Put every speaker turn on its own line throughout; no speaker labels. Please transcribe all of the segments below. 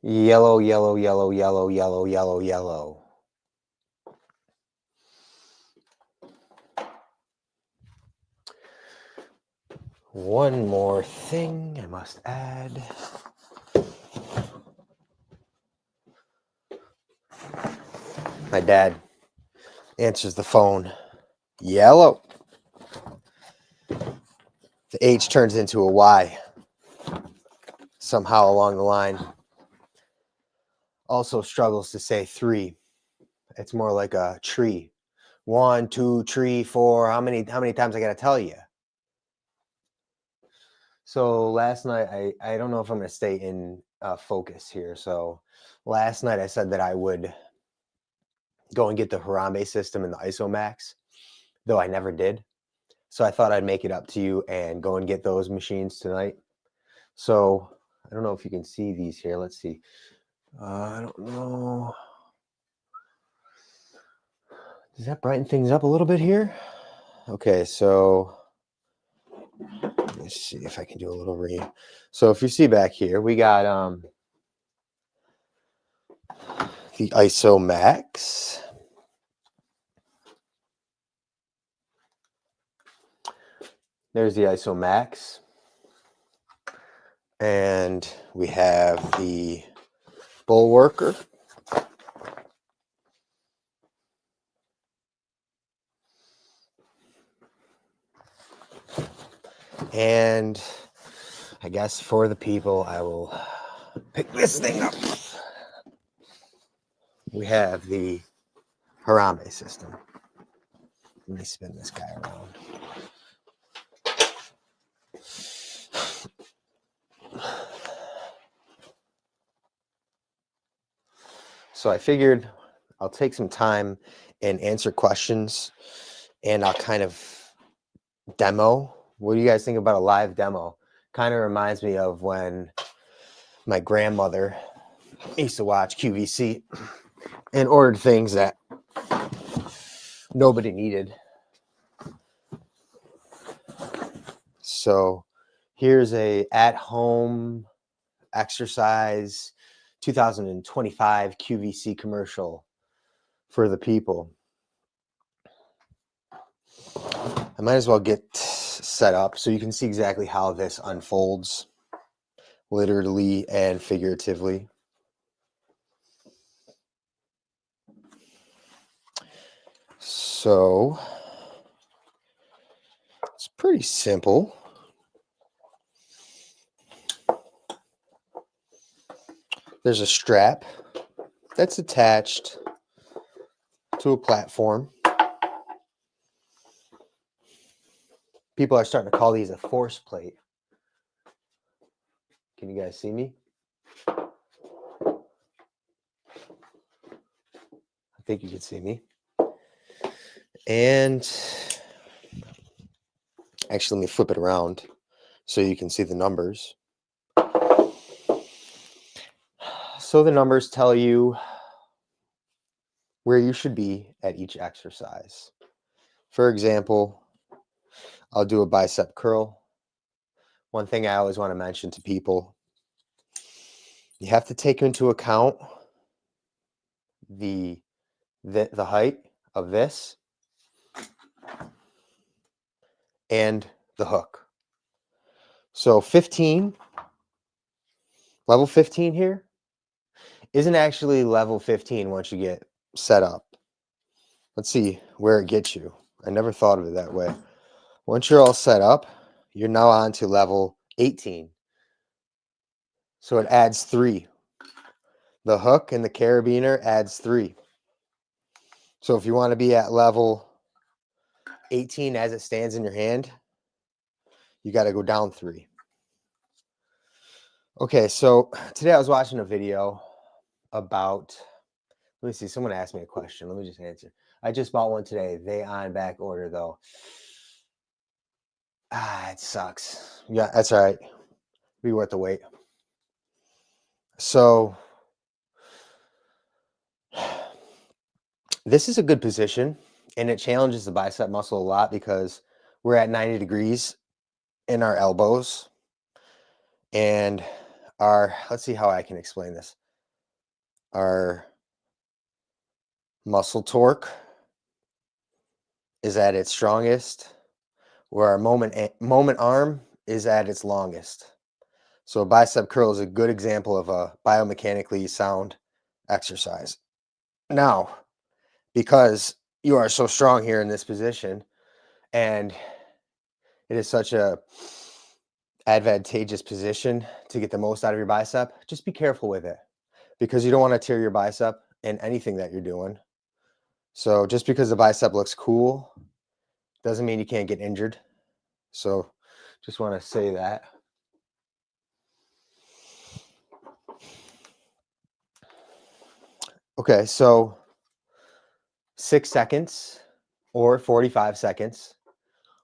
Yellow, yellow, yellow, yellow, yellow, yellow, yellow. One more thing I must add. My dad answers the phone. Yellow. The H turns into a Y somehow along the line. Also struggles to say 3. It's more like a tree. 1, 2, 3, 4. How many times I gotta tell you? So last night, I don't know if I'm gonna stay in focus here. So last night I said that I would go and get the Harambe system and the Isomax, though I never did. So I thought I'd make it up to you and go and get those machines tonight. So I don't know if you can see these here. Let's see. I don't know. Does that brighten things up a little bit here? Okay, so let's see if I can do a little read. So if you see back here, we got the Isomax. There's the Isomax. And we have the Bullworker. And I guess for the people, I will pick this thing up. We have the Harambe system. Let me spin this guy around. So I figured I'll take some time and answer questions, and I'll kind of demo. What do you guys think about a live demo? Kind of reminds me of when my grandmother used to watch QVC and ordered things that nobody needed. So here's a at-home exercise 2025 QVC commercial for the people. I might as well get set up so you can see exactly how this unfolds, literally and figuratively. So it's pretty simple. There's a strap that's attached to a platform. People are starting to call these a force plate. Can you guys see me? I think you can see me. And actually, let me flip it around so you can see the numbers. So the numbers tell you where you should be at each exercise. For example, I'll do a bicep curl. One thing I always want to mention to people, you have to take into account the height of this and the hook. So 15, level 15 here, isn't actually level 15 once you get set up. Let's see where it gets you. I never thought of it that way. Once you're all set up, you're now on to level 18. So it adds 3. The hook and the carabiner adds 3. So if you want to be at level 18 as it stands in your hand, you got to go down 3. Okay, so today I was watching a video about, let me see, someone asked me a question. Let me just answer. I just bought one today. They on back order though. It sucks. Yeah, that's all right. Be worth the wait. So this is a good position, and it challenges the bicep muscle a lot because we're at 90 degrees in our elbows, and let's see how I can explain this. our muscle torque is at its strongest, where our moment arm is at its longest. So a bicep curl is a good example of a biomechanically sound exercise. Now, because you are so strong here in this position, and it is such a advantageous position to get the most out of your bicep, just be careful with it, because you don't want to tear your bicep in anything that you're doing. So just because the bicep looks cool doesn't mean you can't get injured. So just want to say that. Okay, so 6 seconds or 45 seconds,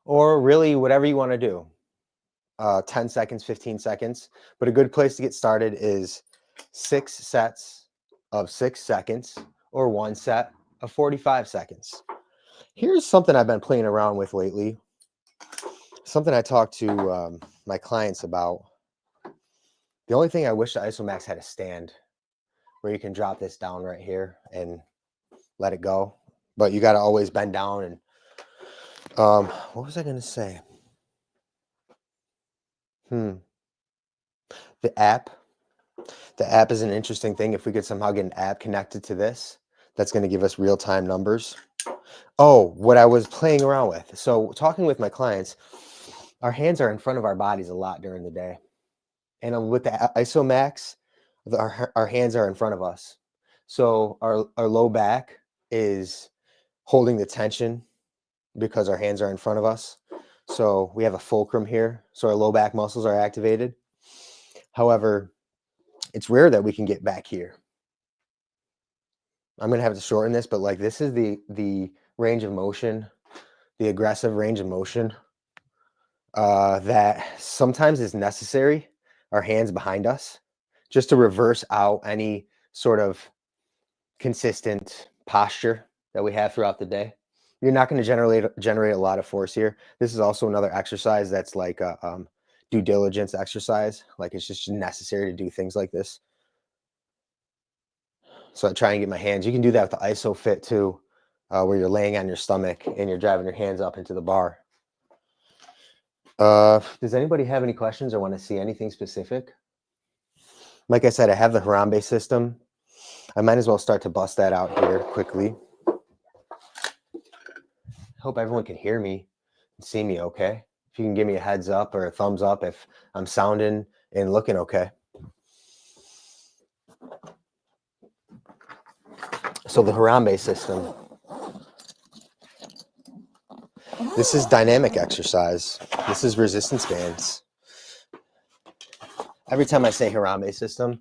or really whatever you want to do. 10 seconds, 15 seconds. But a good place to get started is 6 sets of 6 seconds or 1 set of 45 seconds. Here's something I've been playing around with lately. Something I talk to my clients about. The only thing I wish the Isomax had a stand where you can drop this down right here and let it go. But you got to always bend down. And what was I going to say? The app. The app is an interesting thing. If we could somehow get an app connected to this, that's going to give us real-time numbers. Oh, what I was playing around with. So talking with my clients, our hands are in front of our bodies a lot during the day. And with the Isomax, our hands are in front of us. So our low back is holding the tension because our hands are in front of us. So we have a fulcrum here. So our low back muscles are activated. However, it's rare that we can get back here. I'm going to have to shorten this, but like this is the range of motion, the aggressive range of motion that sometimes is necessary, our hands behind us, just to reverse out any sort of consistent posture that we have throughout the day. You're not going to generate a lot of force here. This is also another exercise that's like a due diligence exercise. Like it's just necessary to do things like this. So I try and get my hands. You can do that with the ISO fit too, where you're laying on your stomach and you're driving your hands up into the bar. Does anybody have any questions or want to see anything specific? Like I said, I have the Harambe system. I might as well start to bust that out here quickly. Hope everyone can hear me and see me okay. If you can give me a heads up or a thumbs up if I'm sounding and looking okay. So the Harambe system. This is dynamic exercise. This is resistance bands. Every time I say Harambe system,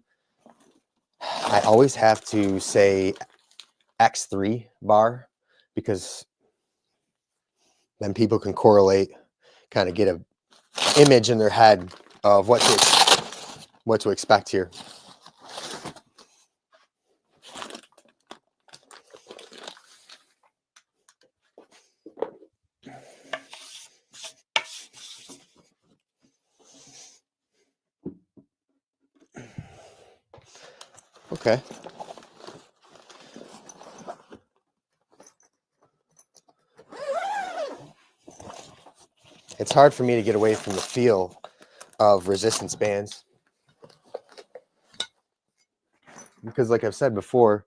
I always have to say X3 bar because then people can correlate, kind of get an image in their head of what to expect here. Okay. It's hard for me to get away from the feel of resistance bands because, like I've said before,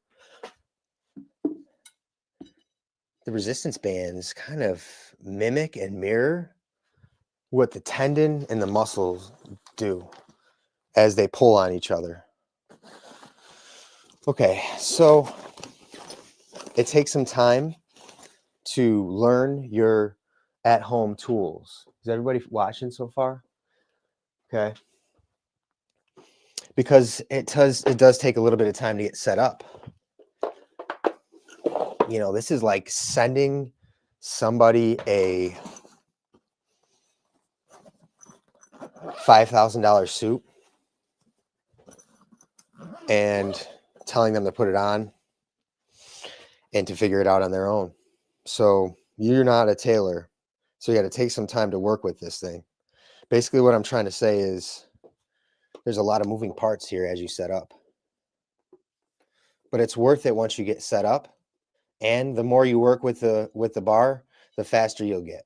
the resistance bands kind of mimic and mirror what the tendon and the muscles do as they pull on each other. Okay, so it takes some time to learn your at-home tools. Is everybody watching so far? Okay. Because it does take a little bit of time to get set up. You know, this is like sending somebody a $5,000 suit and telling them to put it on and to figure it out on their own. So you're not a tailor. So you got to take some time to work with this thing. Basically, what I'm trying to say is there's a lot of moving parts here as you set up. but it's worth it once you get set up. And the more you work with the bar, the faster you'll get.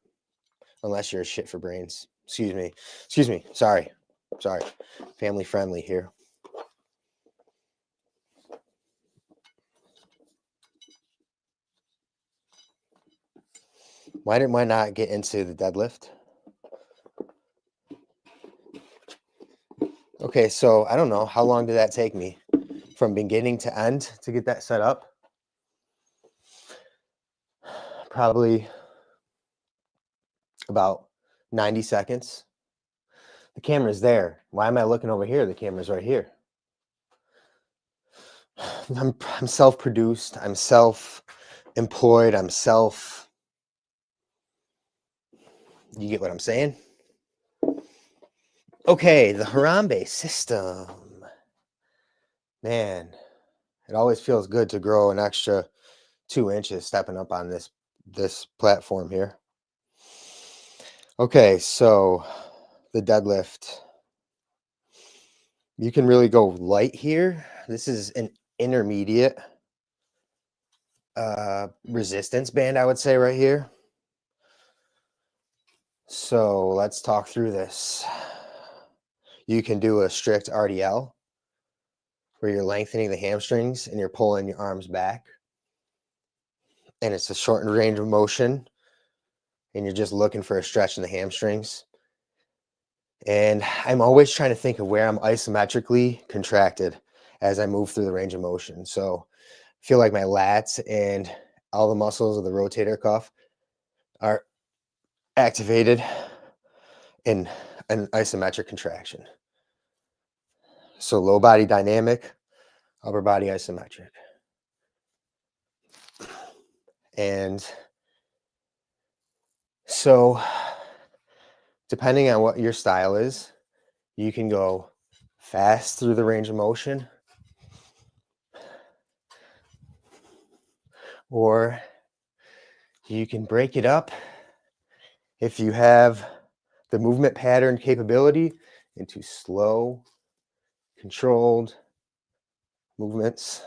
Unless you're a shit for brains. Excuse me. Sorry. Family friendly here. Why not get into the deadlift? Okay, so I don't know. How long did that take me from beginning to end to get that set up? Probably about 90 seconds. The camera's there. Why am I looking over here? The camera's right here. I'm self-produced. I'm self-employed. You get what I'm saying? Okay, the Harambe system. Man, it always feels good to grow an extra 2 inches stepping up on this platform here. Okay, so the deadlift. You can really go light here. This is an intermediate resistance band, I would say, right here. So let's talk through this. You can do a strict RDL where you're lengthening the hamstrings and you're pulling your arms back. And it's a shortened range of motion. And you're just looking for a stretch in the hamstrings. And I'm always trying to think of where I'm isometrically contracted as I move through the range of motion. So I feel like my lats and all the muscles of the rotator cuff are activated in an isometric contraction. So low body dynamic, upper body isometric. And so depending on what your style is, you can go fast through the range of motion, or you can break it up if you have the movement pattern capability into slow, controlled movements.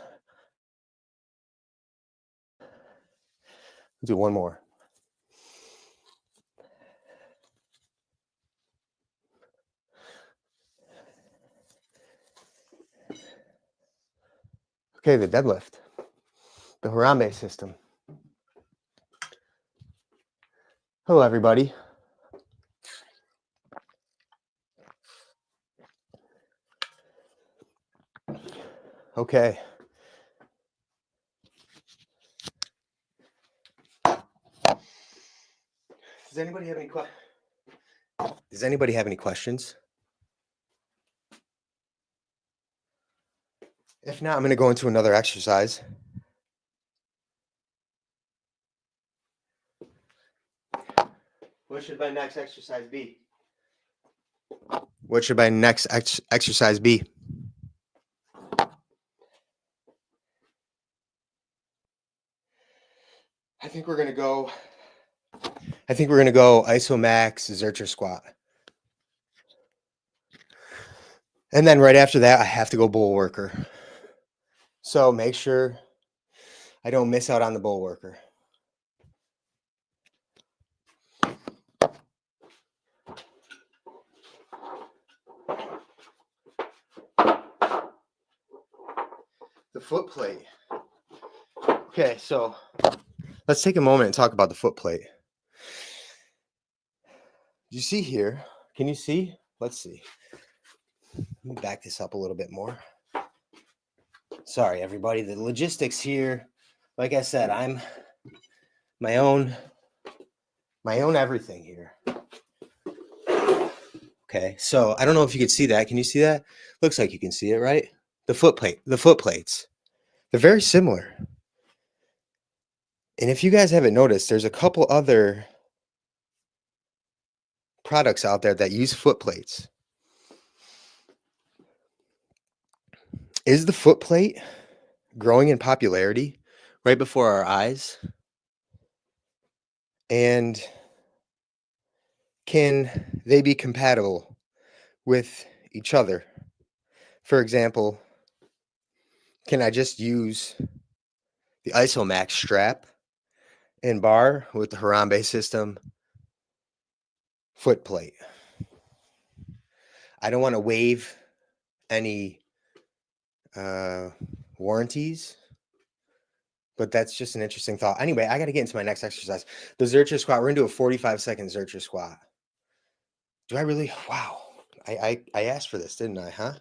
Do one more. Okay, the deadlift, the Harambe system. Hello, everybody. Okay. Does anybody have any questions? If not, I'm going to go into another exercise. What should my next exercise be? What should my next exercise be? I think we're going to go Isomax Zercher squat. And then right after that, I have to go Bullworker. So make sure I don't miss out on the Bullworker. The foot plate. Okay, so let's take a moment and talk about the foot plate. You see here? Can you see? Let's see. Let me back this up a little bit more. Sorry, everybody. The logistics here, like I said, I'm my own everything here. Okay, so I don't know if you can see that. Can you see that? Looks like you can see it, right? The foot plates. They're very similar. And if you guys haven't noticed, there's a couple other products out there that use foot plates. Is the foot plate growing in popularity right before our eyes? And can they be compatible with each other? For example, can I just use the Isomax strap and bar with the Harambe system foot plate? I don't want to waive any warranties, but that's just an interesting thought. Anyway, I got to get into my next exercise. The Zercher squat. We're going to do a 45-second Zercher squat. Do I really? Wow. I asked for this, didn't I, huh?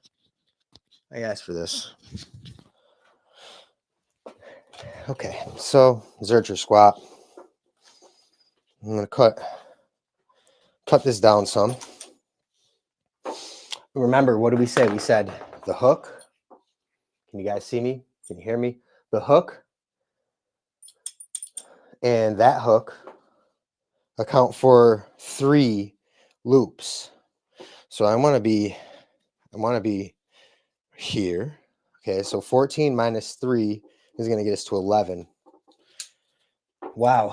I asked for this. Okay, so Zercher squat. I'm going to cut this down some. Remember, what did we say? We said the hook. Can you guys see me? Can you hear me? The hook and that hook account for 3 loops. So I want to be here. Okay, so 14 minus 3 is going to get us to 11. Wow.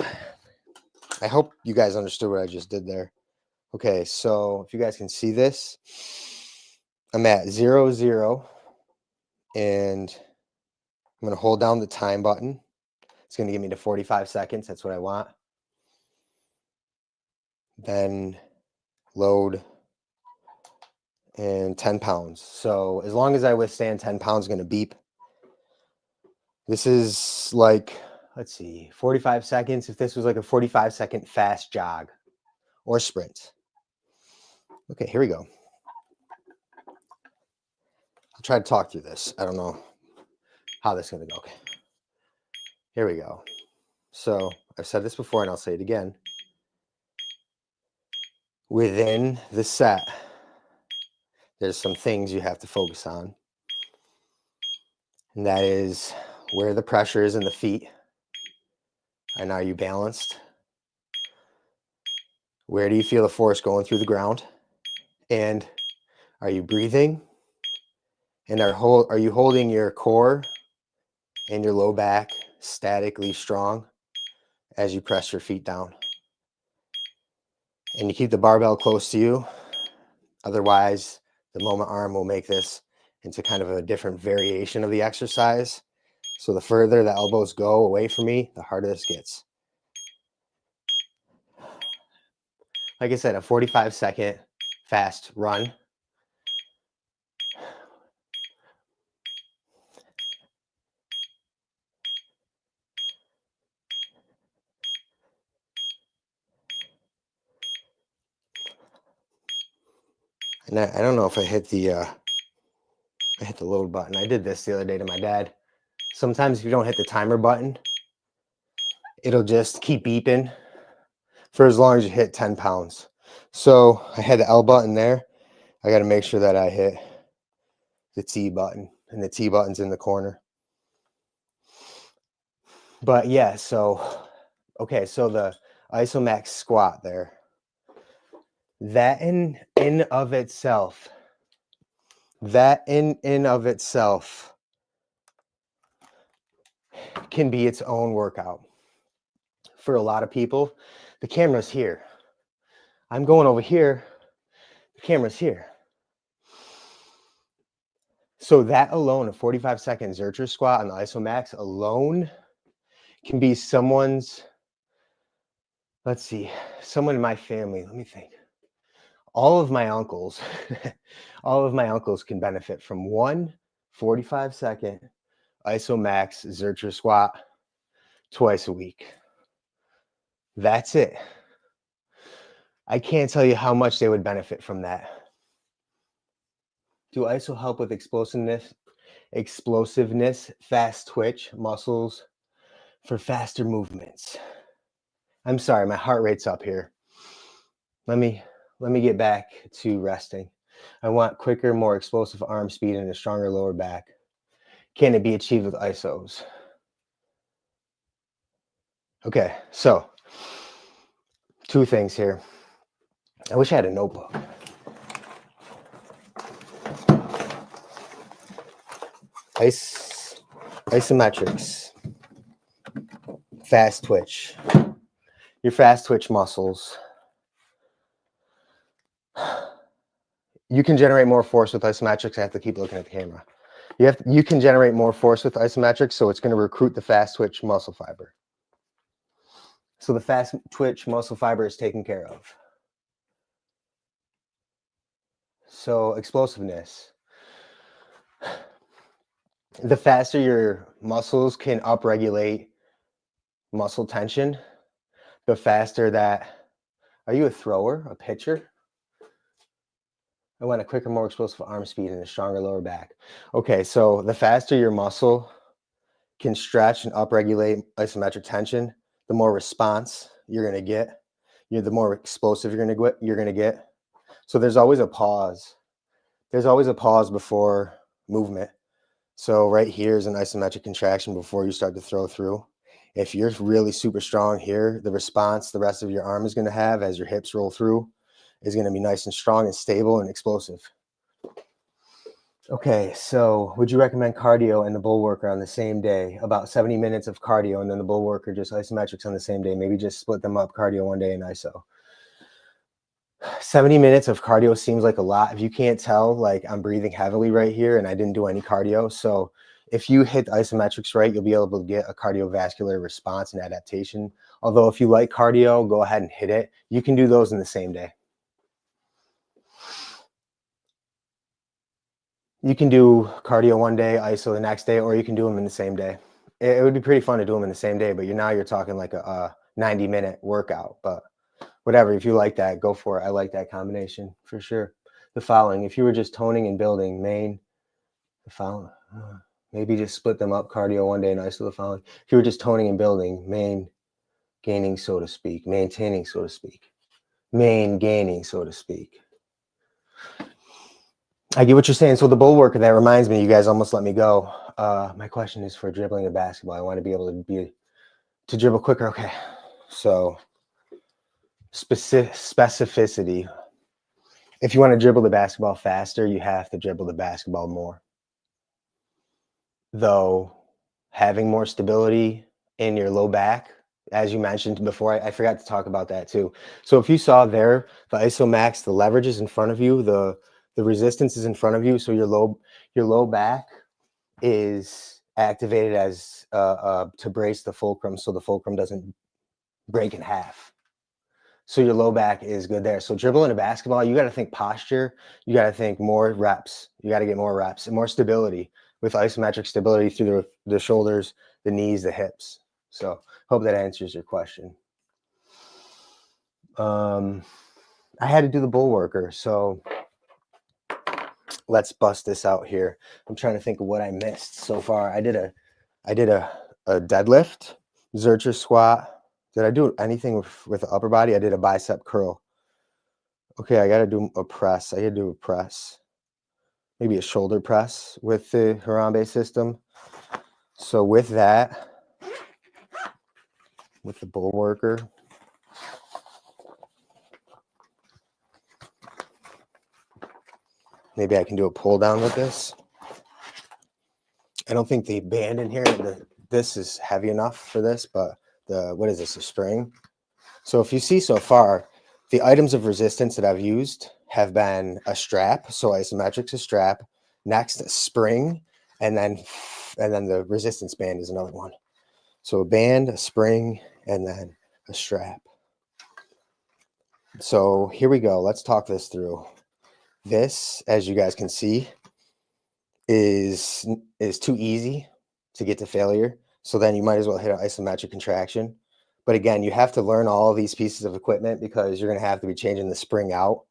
I hope you guys understood what I just did there. Okay, so if you guys can see this, I'm at 0, 0, and I'm going to hold down the time button. It's going to give me to 45 seconds. That's what I want. Then load and 10 pounds. So as long as I withstand 10 pounds, going to beep. This is like, let's see, 45 seconds. If this was like a 45-second fast jog or sprint. Okay, here we go. I'll try to talk through this. I don't know how this is going to go. Okay, here we go. So I've said this before and I'll say it again. Within the set, there's some things you have to focus on. And that is where the pressure is in the feet. And are you balanced? Where do you feel the force going through the ground? And are you breathing? And are you holding your core and your low back statically strong as you press your feet down? And you keep the barbell close to you. Otherwise, the moment arm will make this into kind of a different variation of the exercise. So the further the elbows go away from me, the harder this gets. Like I said, a 45-second fast run. And I don't know if I hit the load button. I did this the other day to my dad. Sometimes if you don't hit the timer button, it'll just keep beeping for as long as you hit 10 pounds. So I had the L button there. I got to make sure that I hit the T button, and the T button's in the corner. But yeah, so, okay, so the Isomax squat there, that in of itself, can be its own workout. For a lot of people, the camera's here. I'm going over here, the camera's here. So that alone, a 45-second Zercher squat on the Isomax alone can be someone's, let's see, someone in my family, let me think. All of my uncles, can benefit from one 45-second Isomax Zercher squat twice a week. That's it. I can't tell you how much they would benefit from that. Do ISO help with explosiveness, fast twitch muscles for faster movements? I'm sorry, my heart rate's up here. Let me get back to resting. I want quicker, more explosive arm speed and a stronger lower back. Can it be achieved with ISOs? Okay, so 2 things here. I wish I had a notebook. Isometrics. Fast twitch. Your fast twitch muscles. You can generate more force with isometrics. I have to keep looking at the camera. You can generate more force with isometrics, so it's going to recruit the fast twitch muscle fiber. So the fast twitch muscle fiber is taken care of. So explosiveness. The faster your muscles can upregulate muscle tension, the faster that. Are you a thrower, a pitcher? I want a quicker, more explosive arm speed and a stronger lower back. Okay, so the faster your muscle can stretch and upregulate isometric tension, the more response you're going to get. The more explosive you're going to get. So there's always a pause. There's always a pause before movement. So right here is an isometric contraction before you start to throw through. If you're really super strong here, the response the rest of your arm is going to have as your hips roll through is going to be nice and strong and stable and explosive. Okay, so would you recommend cardio and the Bullworker on the same day? About 70 minutes of cardio and then the Bullworker, just isometrics on the same day. Maybe just split them up, cardio one day and iso. 70 minutes of cardio seems like a lot. If you can't tell, like I'm breathing heavily right here and I didn't do any cardio. So if you hit the isometrics right, you'll be able to get a cardiovascular response and adaptation. Although if you like cardio, go ahead and hit it. You can do those in the same day. You can do cardio one day, iso the next day, or you can do them in the same day. It would be pretty fun to do them in the same day, but you're talking like a 90-minute workout. But whatever, if you like that, go for it. I like that combination for sure. The following, if you were just toning and building, main, the following, maybe just split them up, cardio one day and iso the following. If you were just toning and building, main, gaining, so to speak, maintaining, so to speak, main, gaining, so to speak. I get what you're saying. So the Bullworker, that reminds me, you guys almost let me go. My question is for dribbling a basketball. I want to be able to dribble quicker. Okay. So specificity. If you want to dribble the basketball faster, you have to dribble the basketball more. Though having more stability in your low back, as you mentioned before, I forgot to talk about that too. So if you saw there, the Isomax, the leverage is in front of you, the resistance is in front of you, so your low back is activated as to brace the fulcrum, so the fulcrum doesn't break in half. So your low back is good there. So dribbling a basketball, you got to think posture. You got to think more reps. You got to get more reps and more stability with isometric stability through the shoulders, the knees, the hips. So hope that answers your question. I had to do the Bullworker, so let's bust this out here. I'm trying to think of what I missed so far. I did a deadlift, Zercher squat. Did I do anything with the upper body? I did a bicep curl. Okay, I got to do a press. I got to do a press. Maybe a shoulder press with the Harambe system. So with that, with the Bullworker, maybe I can do a pull down with this. I don't think the band in here, this is heavy enough for this, but what is this, a spring? So if you see so far, the items of resistance that I've used have been a strap. So isometrics, a strap. Next, a spring, and then the resistance band is another one. So a band, a spring, and then a strap. So here we go. Let's talk this through. This, as you guys can see, is too easy to get to failure. So then you might as well hit an isometric contraction. But again, you have to learn all of these pieces of equipment because you're going to have to be changing the spring out,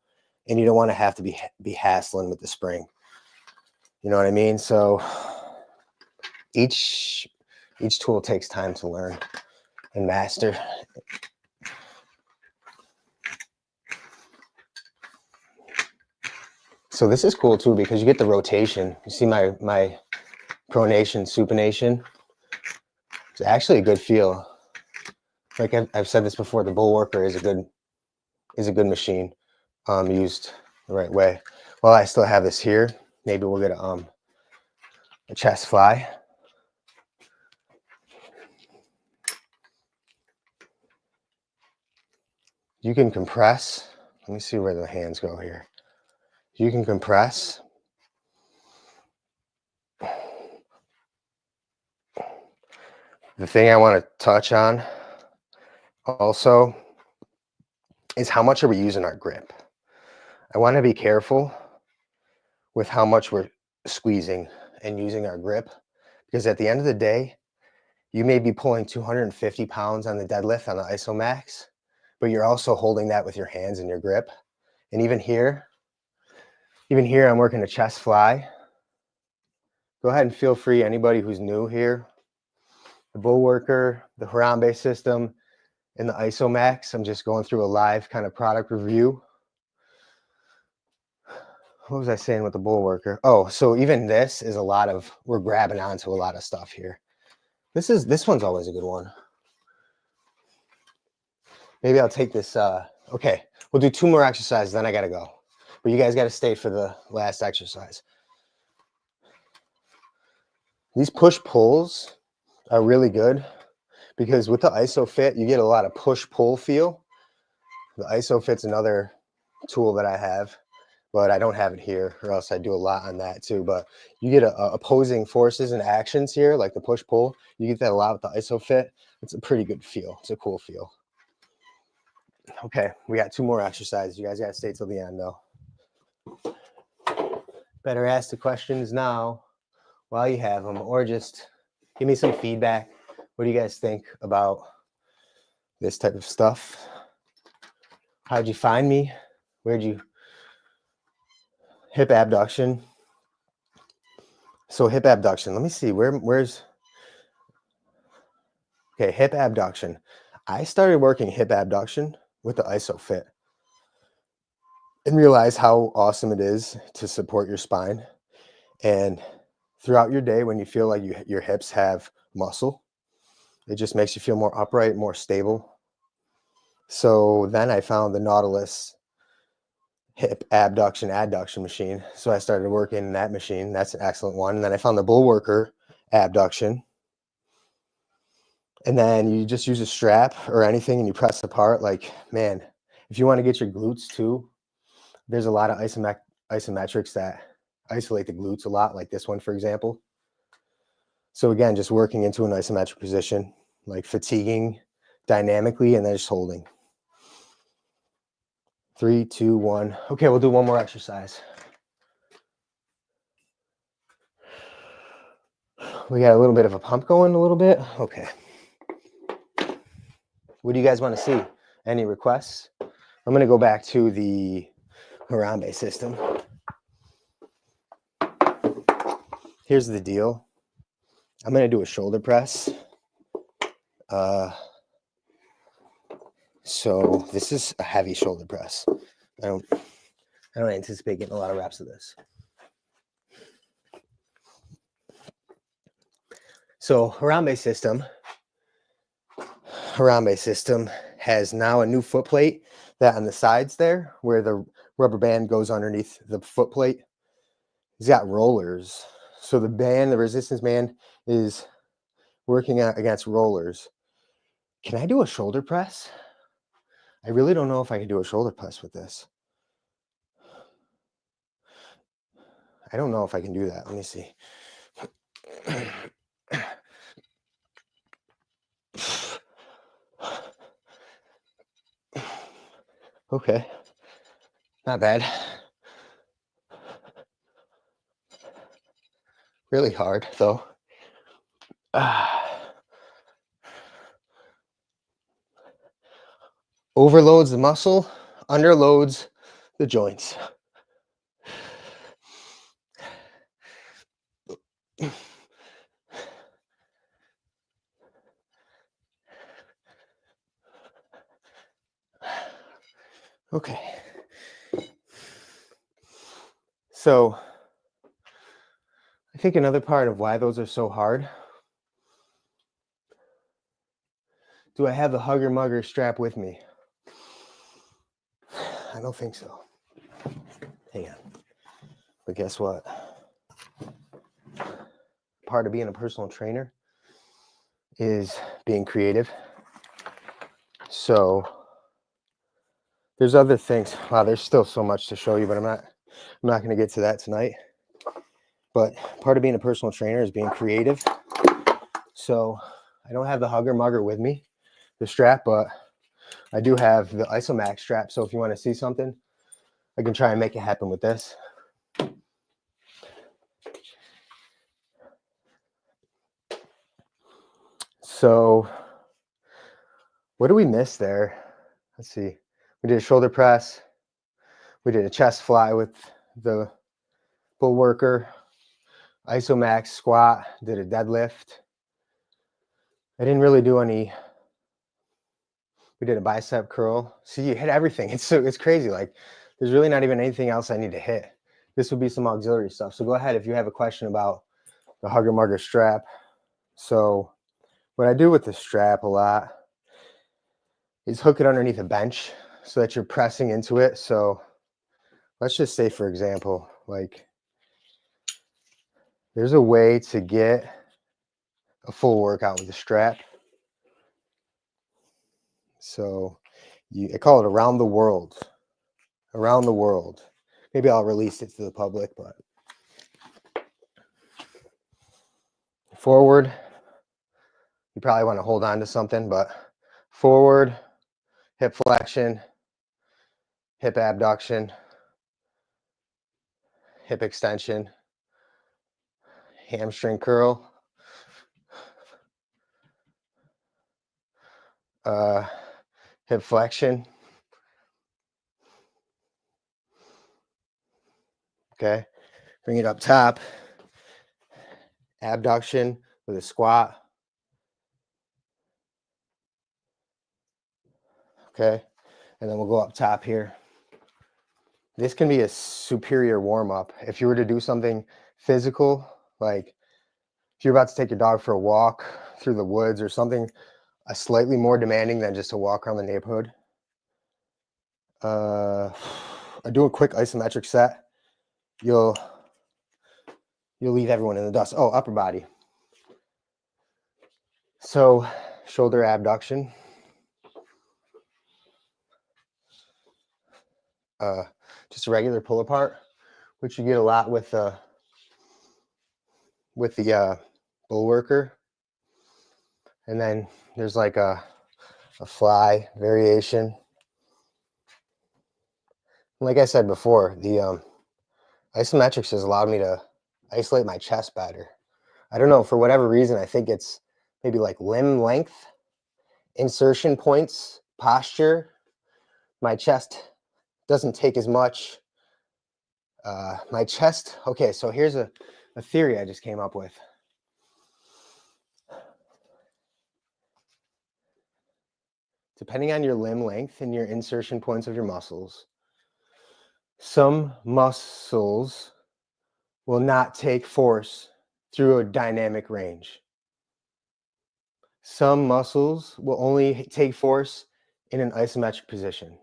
and you don't want to have to be hassling with the spring. You know what I mean? So each tool takes time to learn and master. So this is cool too because you get the rotation. You see my pronation, supination. It's actually a good feel. Like I've said this before, the Bullworker is a good machine, used the right way. Well, I still have this here. Maybe we'll get a chest fly. You can compress. Let me see where the hands go here. You can compress. The thing I want to touch on also is how much are we using our grip? I want to be careful with how much we're squeezing and using our grip, because at the end of the day, you may be pulling 250 pounds on the deadlift on the Isomax, but you're also holding that with your hands and your grip. And even here, I'm working a chest fly. Go ahead and feel free, anybody who's new here, the Bullworker, the Harambe system, and the Isomax. I'm just going through a live kind of product review. What was I saying with the Bullworker? Oh, so even this is a lot of, we're grabbing onto a lot of stuff here. This one's always a good one. Maybe I'll take this, okay, we'll do 2 more exercises, then I gotta go. But you guys gotta stay for the last exercise. These push-pulls are really good because with the IsoFit, you get a lot of push-pull feel. The IsoFit's another tool that I have, but I don't have it here, or else I do a lot on that too. But you get opposing forces and actions here, like the push-pull. You get that a lot with the IsoFit. It's a pretty good feel. It's a cool feel. Okay, we got 2 more exercises. You guys got to stay till the end, though. Better ask the questions now while you have them, or just give me some feedback. What do you guys think about this type of stuff? How'd you find me? Where'd you? Hip abduction. So hip abduction. Let me see. Where's? Okay, hip abduction. I started working hip abduction with the IsoFit and realized how awesome it is to support your spine. And throughout your day, when you feel like your hips have muscle, it just makes you feel more upright, more stable. So then I found the Nautilus hip abduction adduction machine. So I started working that machine. That's an excellent one. And then I found the Bullworker abduction. And then you just use a strap or anything and you press apart. Like, man, if you want to get your glutes too, there's a lot of isometrics that isolate the glutes a lot, like this one, for example. So again, just working into an isometric position, like fatiguing dynamically and then just holding. 3, 2, 1. Okay, we'll do 1 more exercise. We got a little bit of a pump going a little bit. Okay. What do you guys want to see? Any requests? I'm going to go back to the Harambe system. Here's the deal. I'm going to do a shoulder press. So this is a heavy shoulder press. I don't anticipate getting a lot of reps of this. So Harambe system has now a new foot plate that on the sides there, where the rubber band goes underneath the foot plate, it's got rollers. So the resistance band is working against rollers. Can I do a shoulder press? I really don't know if I can do a shoulder press with this. I don't know if I can do that. Let me see. Okay. Not bad. Really hard, though. Overloads the muscle, underloads the joints. Okay. So I think another part of why those are so hard. Do I have the hugger mugger strap with me? I don't think so. Hang on. But guess what? Part of being a personal trainer is being creative. So there's other things. Wow, there's still so much to show you, but I'm not going to get to that tonight. But part of being a personal trainer is being creative. So I don't have the Hugger Mugger with me, the strap, but I do have the Isomax strap. So if you want to see something, I can try and make it happen with this. So what do we miss there? Let's see. We did a shoulder press. We did a chest fly with the Bullworker. Isomax squat. Did a deadlift. I didn't really do any. We did a bicep curl. See, you hit everything. It's crazy. Like, there's really not even anything else I need to hit. This would be some auxiliary stuff. So go ahead if you have a question about the Hugger Mugger strap. So what I do with the strap a lot is hook it underneath a bench so that you're pressing into it. So let's just say, for example, like there's a way to get a full workout with a strap. So I call it around the world. Around the world. Maybe I'll release it to the public, but forward, you probably want to hold on to something, but forward, hip flexion, hip abduction, hip extension, hamstring curl, hip flexion. Okay, bring it up top, abduction with a squat. Okay, and then we'll go up top here. This can be a superior warm-up. If you were to do something physical, like if you're about to take your dog for a walk through the woods or something slightly more demanding than just a walk around the neighborhood. I do a quick isometric set. You'll leave everyone in the dust. Oh, upper body. So shoulder abduction. Just a regular pull apart, which you get a lot with the Bullworker. And then there's like a fly variation. Like I said before, the Isometrics has allowed me to isolate my chest better. I don't know, for whatever reason, I think it's maybe like limb length, insertion points, posture. My chest doesn't take as much. My chest, okay, so here's a theory I just came up with. Depending on your limb length and your insertion points of your muscles, some muscles will not take force through a dynamic range. Some muscles will only take force in an isometric position.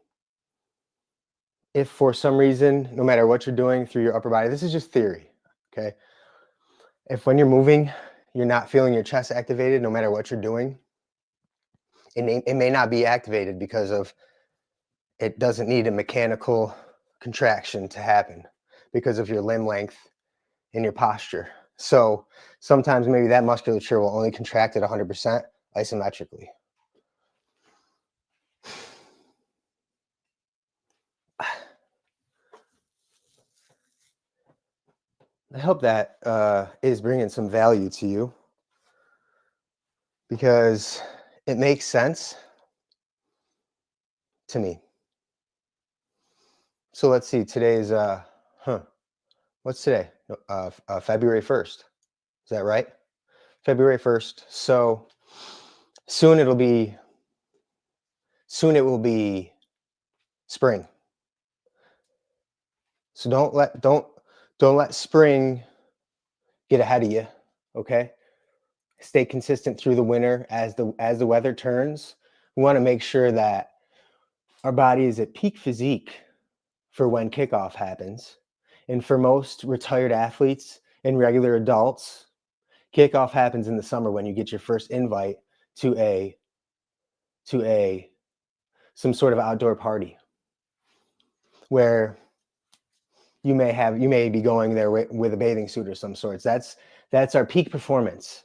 If for some reason, no matter what you're doing through your upper body, this is just theory, okay? If when you're moving, you're not feeling your chest activated, no matter what you're doing, it may not be activated because of it doesn't need a mechanical contraction to happen because of your limb length and your posture. So sometimes maybe that musculature will only contract at 100% isometrically. I hope that is bringing some value to you because it makes sense to me. So let's see, today's, what's today? February 1st. Is that right? February 1st. So soon it will be spring. So don't let spring get ahead of you, okay? Stay consistent through the winter as the weather turns. We want to make sure that our body is at peak physique for when kickoff happens. And for most retired athletes and regular adults, kickoff happens in the summer when you get your first invite to some sort of outdoor party where you may be going there with a bathing suit or some sorts. That's our peak performance.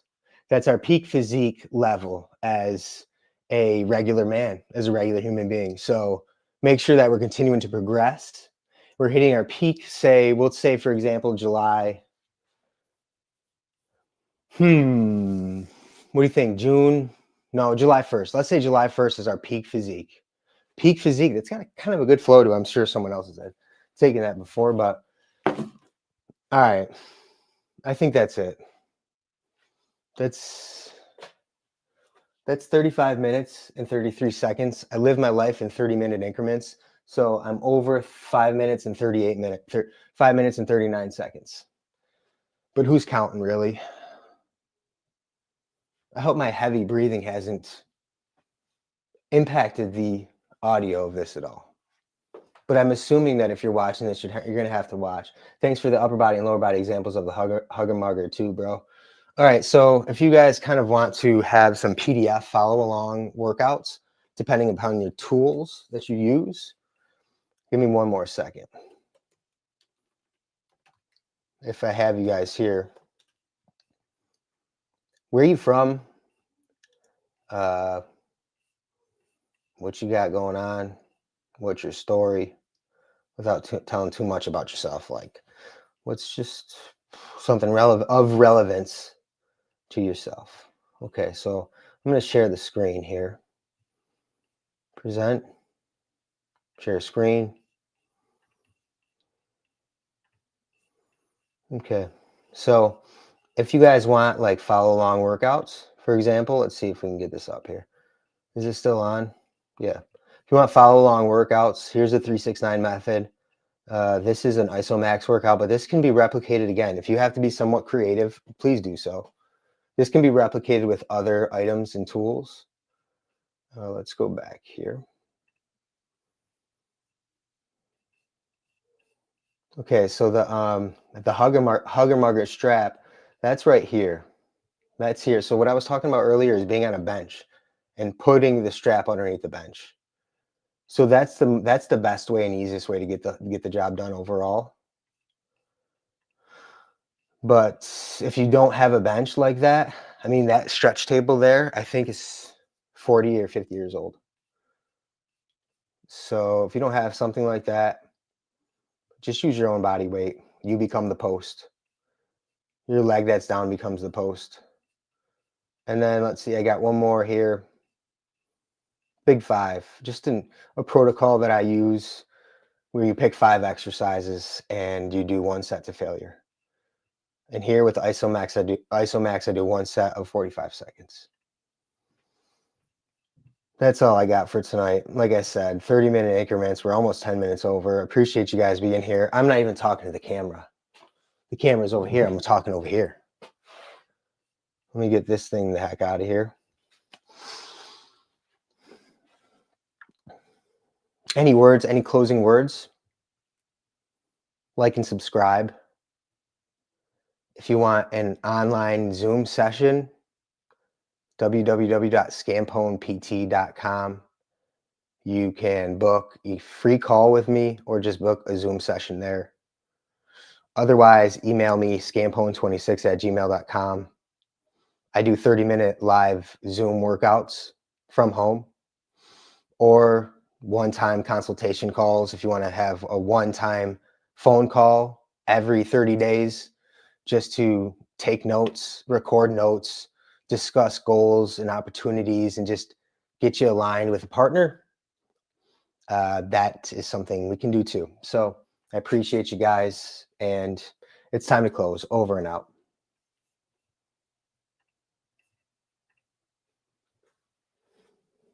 That's our peak physique level as a regular man, as a regular human being. So make sure that we're continuing to progress. We're hitting our peak, say, we'll say, for example, July. What do you think? June? No, July 1st. Let's say July 1st is our peak physique. Peak physique, that's got kind of a good flow to it. I'm sure someone else has taken that before, but all right. I think that's it. That's 35 minutes and 33 seconds. I live my life in 30-minute increments. So I'm over 5 minutes and 5 minutes and 39 seconds. But who's counting, really? I hope my heavy breathing hasn't impacted the audio of this at all. But I'm assuming that if you're watching this, you're going to have to watch. Thanks for the upper body and lower body examples of the hugger mugger too, bro. All right, so if you guys kind of want to have some PDF follow along workouts, depending upon your tools that you use, give me one more second. If I have you guys here, where are you from? What you got going on? What's your story? Without telling too much about yourself, like what's just something of relevance to yourself. Okay, so I'm going to share the screen here. Present, share screen. Okay, so if you guys want like follow along workouts, for example, let's see if we can get this up here. Is it still on? Yeah. If you want follow along workouts, here's the 369 method. This is an Isomax workout, but this can be replicated again. If you have to be somewhat creative, please do so. This can be replicated with other items and tools. Let's go back here. Okay, so the hugger mugger strap, that's right here. That's here. So what I was talking about earlier is being on a bench and putting the strap underneath the bench. So that's the best way and easiest way to get the job done overall. But if you don't have a bench like that, I mean, that stretch table there, I think is 40 or 50 years old. So if you don't have something like that, just use your own body weight. You become the post. Your leg that's down becomes the post. And then let's see, I got one more here. Big five, just a protocol that I use where you pick 5 exercises and you do 1 set to failure. And here with Isomax, I do 1 set of 45 seconds. That's all I got for tonight. Like I said, 30-minute increments. We're almost 10 minutes over. Appreciate you guys being here. I'm not even talking to the camera. The camera's over here. I'm talking over here. Let me get this thing the heck out of here. Any words, any closing words? Like and subscribe. If you want an online Zoom session, www.scamponept.com. You can book a free call with me or just book a Zoom session there. Otherwise, email me scampone26@gmail.com. I do 30-minute live Zoom workouts from home or one-time consultation calls if you want to have a one-time phone call every 30 days just to take notes, record notes, discuss goals and opportunities, and just get you aligned with a partner. That is something we can do too. So I appreciate you guys, and it's time to close. Over and out.